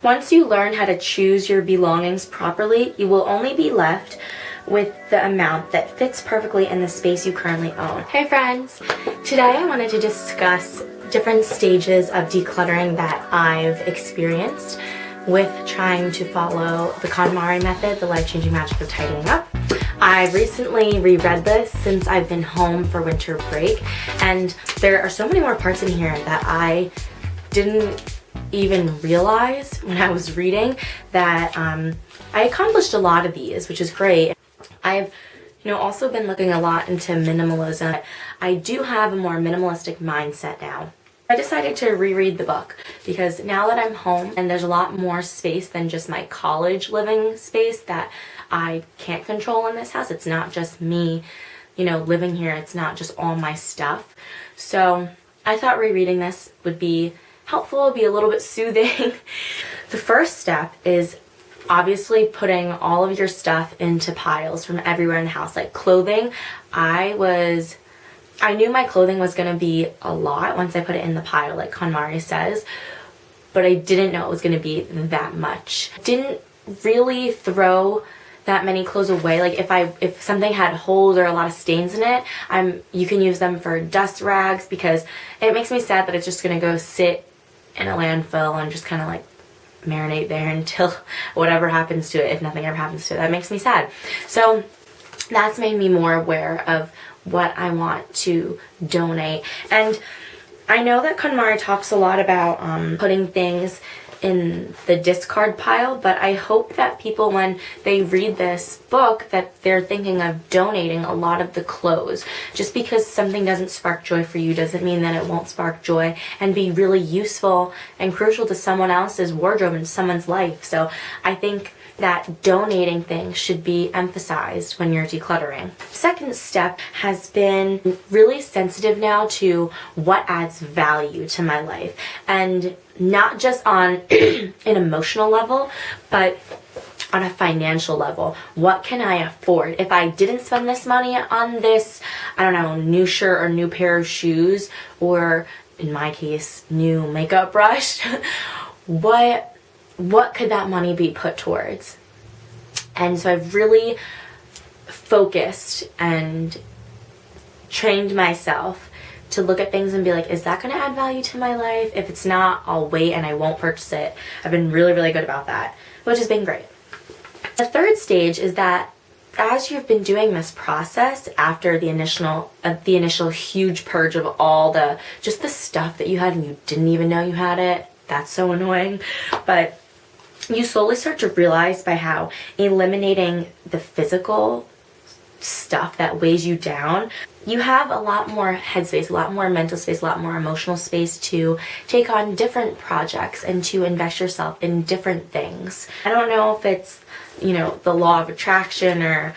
Once you learn how to choose your belongings properly, you will only be left with the amount that fits perfectly in the space you currently own. Hey friends! Today I wanted to discuss different stages of decluttering that I've experienced with trying to follow the Konmari method, the life-changing magic of tidying up. I recently reread this since I've been home for winter break, and there are so many more parts in here that I didn't even realize when I was reading that I accomplished a lot of these, which is great. I've also been looking a lot into minimalism. I do have a more minimalistic mindset now. I decided to reread the book because now that I'm home and there's a lot more space than just my college living space that I can't control in this house. It's not just me, living here. It's not just all my stuff. So I thought rereading this would be helpful, be a little bit soothing. The first step is obviously putting all of your stuff into piles from everywhere in the house, like clothing. I knew my clothing was going to be a lot once I put it in the pile, like Konmari says, but I didn't know it was going to be that much. Didn't really throw that many clothes away. Like if something had holes or a lot of stains in it, you can use them for dust rags, because it makes me sad that it's just going to go sit in a landfill and just kind of like marinate there until whatever happens to it, if nothing ever happens to it. That makes me sad. So that's made me more aware of what I want to donate. And I know that Konmari talks a lot about putting things in the discard pile, but I hope that people, when they read this book, that they're thinking of donating a lot of the clothes. Just because something doesn't spark joy for you doesn't mean that it won't spark joy and be really useful and crucial to someone else's wardrobe and someone's life. So I think that donating things should be emphasized when you're decluttering. Second step has been really sensitive now to what adds value to my life, and not just on an emotional level, but on a financial level. What can I afford? If I didn't spend this money on this, new shirt or new pair of shoes, or in my case, new makeup brush, what could that money be put towards? And so I've really focused and trained myself to look at things and be like, is that going to add value to my life? If it's not, I'll wait and I won't purchase it. I've been really, really good about that, which has been great. The third stage is that as you've been doing this process, after the initial huge purge of all the stuff that you had and you didn't even know you had it, that's so annoying, but you slowly start to realize by how eliminating the physical stuff that weighs you down, you have a lot more headspace, a lot more mental space, a lot more emotional space to take on different projects and to invest yourself in different things. I don't know if it's, the law of attraction, or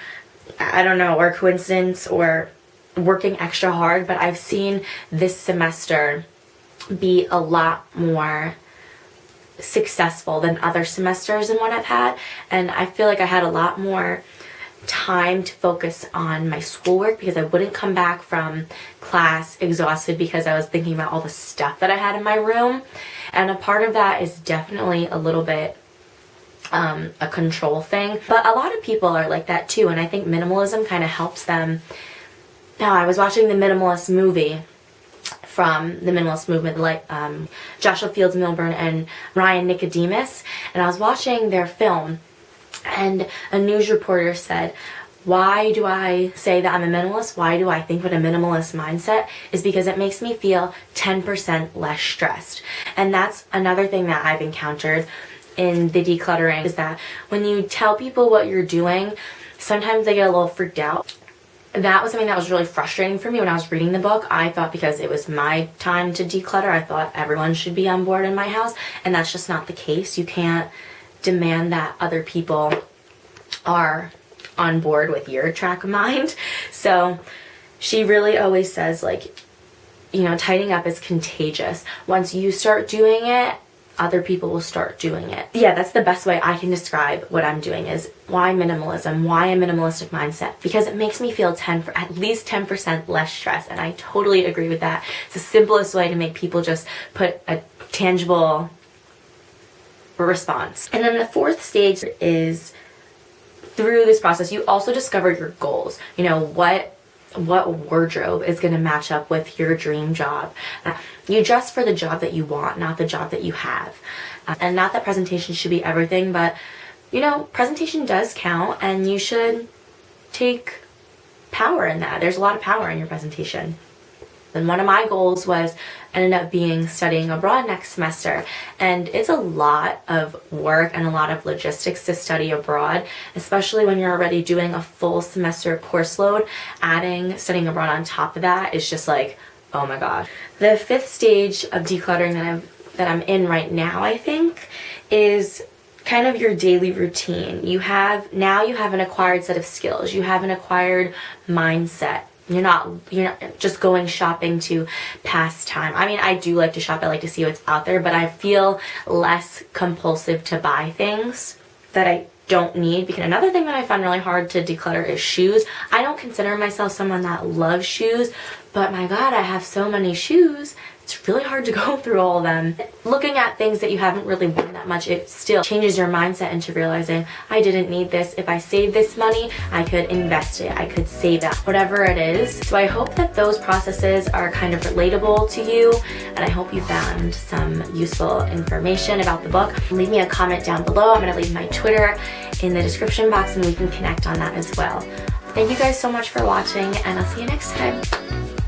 or coincidence, or working extra hard, but I've seen this semester be a lot more successful than other semesters in what I've had, and I feel like I had a lot more time to focus on my schoolwork, because I wouldn't come back from class exhausted because I was thinking about all the stuff that I had in my room. And a part of that is definitely a little bit a control thing, but a lot of people are like that too, and I think minimalism kind of helps them. Now, I was watching the Minimalist movie from the Minimalist Movement, like Joshua Fields Milburn and Ryan Nicodemus, and I was watching their film, and a news reporter said, why do I say that I'm a minimalist? Why do I think with a minimalist mindset? Is because it makes me feel 10% less stressed. And that's another thing that I've encountered in the decluttering, is that when you tell people what you're doing, sometimes they get a little freaked out. That was something that was really frustrating for me when I was reading the book. I thought because it was my time to declutter, I thought everyone should be on board in my house, and that's just not the case. You can't demand that other people are on board with your track of mind. So she really always says, tidying up is contagious. Once you start doing it, other people will start doing it. Yeah, that's the best way I can describe what I'm doing, is why minimalism, why a minimalistic mindset, because it makes me feel at least 10% less stress, and I totally agree with that. It's the simplest way to make people just put a tangible response. And then the fourth stage is, through this process, you also discover your goals. You know, what wardrobe is going to match up with your dream job. You dress for the job that you want, not the job that you have. And not that presentation should be everything, but you know, presentation does count, and you should take power in that. There's a lot of power in your presentation. And one of my goals ended up being studying abroad next semester. And it's a lot of work and a lot of logistics to study abroad, especially when you're already doing a full semester course load. Adding studying abroad on top of that is just like, oh my god. The fifth stage of decluttering that I'm in right now, I think, is kind of your daily routine. You have an acquired set of skills. You have an acquired mindset. You're not just going shopping to pass time. I mean, I do like to shop. I like to see what's out there, but I feel less compulsive to buy things that I don't need. Because another thing that I find really hard to declutter is shoes. I don't consider myself someone that loves shoes, but my god, I have so many shoes. It's really hard to go through all of them. Looking at things that you haven't really worn that much, it still changes your mindset into realizing, I didn't need this. If I save this money, I could invest it. I could save it, whatever it is. So I hope that those processes are kind of relatable to you, and I hope you found some useful information about the book. Leave me a comment down below. I'm gonna leave my Twitter in the description box, and we can connect on that as well. Thank you guys so much for watching, and I'll see you next time.